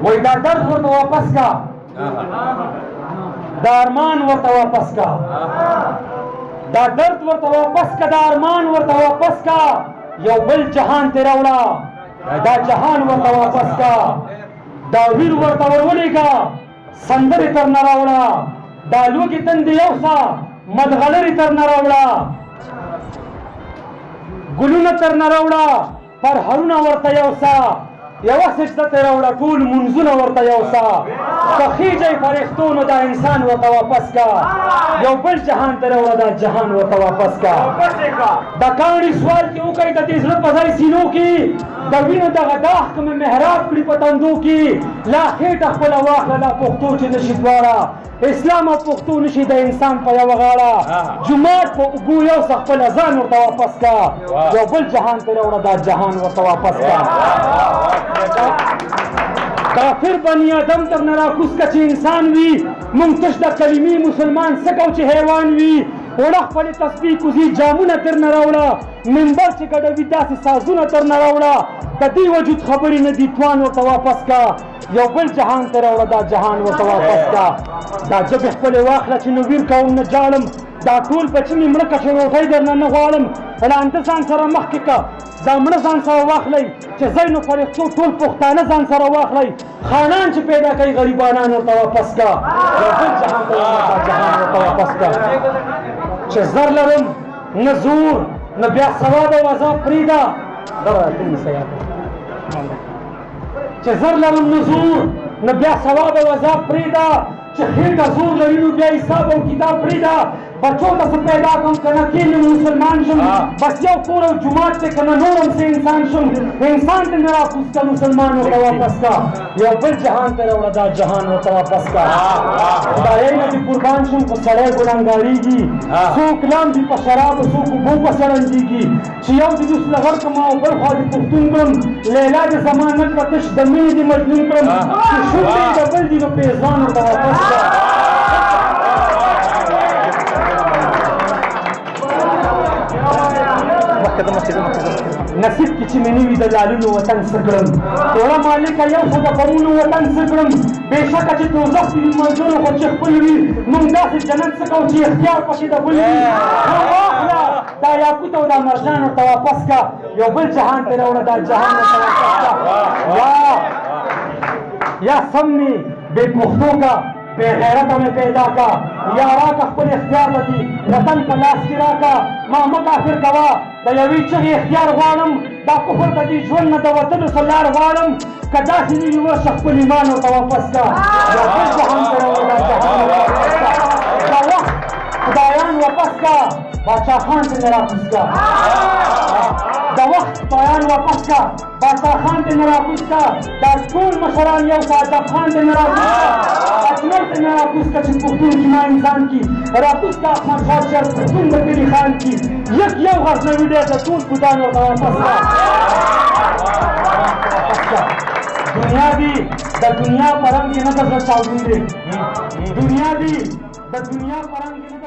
وای دا درد ورته واپس کا دا ارمان ورته واپس کا دا درد ورته واپس کا دا ارمان ورته واپس کا یو بل جهان ته راوړه دا جهان ورته واپس کا دا ویر ورته ورولېږه سندرې تر نه راوړه دا لوږې تندې یوسه ملغلرې تر نه راوړه ګلونه تر نه راوړه پرهرونه ورته یوسه یوه سجده ترې راوړه ټول منځونه ورته یوسه که خیجئ فرښتو نو دا انسان ورته واپس کا یو بل جهان ته راوړه دا جهان ورته واپس کا د کاڼي سوال کې وکړئ د دې زړه په ځای سینو کې د وینو دغه داغ که مې محراب کړي په تندو کې لا خېټه خپله واخله لا پښتو چې نشي دواړه اسلام او پښتو نشي د انسان په یوه غاړه جومات په اوبو یوسه خپل ځان ورته واپس کا یو بل جهان ته راوړه دا جهان ورته واپس کا کافر بنی آدم تر نه راکوز که چې انسان وي موږ تش د کلمې مسلمان څه کوو چې حیوان وي وړه خپلې تسبیح کوزي جامونه تر نه راوړه منبر چې ګډوي داسې سازونه تر نه راوړه د دې وجود خبرې نه دي توان ورته واپس کا یو بل جهان ته راوړه دا جهان ورته واپس کا دا ژبې خپلې واخله چې نو ویر کوم نه جاړم دا ټول بچي مې مړه که چې روټۍ در نه نه غواړم ړانده ځان سره مخکې که دا مړه ځان سره واخلئ چې ځای نو فرښتو ټول پښتانه ځان سره واخلئ خانان چې پیدا کوي غریبانان ورته واپس کا یو بل جهان ته دا جهان ورته واپس کا چې زر لرم نه زور نه بیا سواد او عذاب پرېږده چې زر لرم نه زور نه بیا سواد او عذاب پرېږده چې خېټه زور لري نو بیا حساب او کتاب پرېږده بچو ته څه پیدا کړم که نه کېږم مسلمان شم بس یو کور او جومات دی که نه نورم څه انسان شم انسان ته نه راکوز که مسلمان ورته واپس کا یو بل جهان ته راوړه دا جهان ورته واپس کا خدایۍ نه دې قربان شم خو سړی ګنهګارېږي څوک لامبي په شرابو څوک اوبو پسې ړندېږي چې یو دې دوس لغړ کړم او بل خوا دې پښتون کړم لیلا دې زما نه کړه تش د مینې دې مجنون کړم چې شونډې د بل دي نو پېزوان ورته واپس کا نصیب کې چې مې نه وي د لالونو وطن څه کړم توړه مالکه یو څه د غمونو وطن څه کړم بېشکه چې دوزخ دي منځونو خو چې خپل وي موږ داسې جنت څه کوو چې اختیار پسې د بل وي واخله دا یاقوت او دا مرجان ورته واپس کا یو بل جهان ته راوړه دا جهان ورته واپس کا یا سم مې بې پښتو کا بے غیرت میں پیدا کا یا راکا خپل اختیار لدی وطن په لاس کې راکا ما مه کافر کوه د یوې چغې اختیار غواړم دا کفر د دې ژوند نه د وتلو څه لار غواړم که داسې نه وي ورشه خپل ایمان ورته واپس کا یا بل جهان ته راوړه دا جهان ورته واپس کا دا وخت خدایان واپس کا باچا خان ته نه راکوز کا دا وخت خدایان واپس کا باچا خان ته نه راکوز کا دا ټول مشران یو څه ادب خان ته نه راکوز کا اکمل ته نه راکوز کا چې پښتون زما انسان کی راکوز کا احمد شاه شر پښتون د کلي خان کی یو غزنوي دی د ټول بودان ورته واپس کا دنیا دی د دنیا په رنګ کې نه د زړه چاودون دی دنیا دی د دنیا په رنګ کې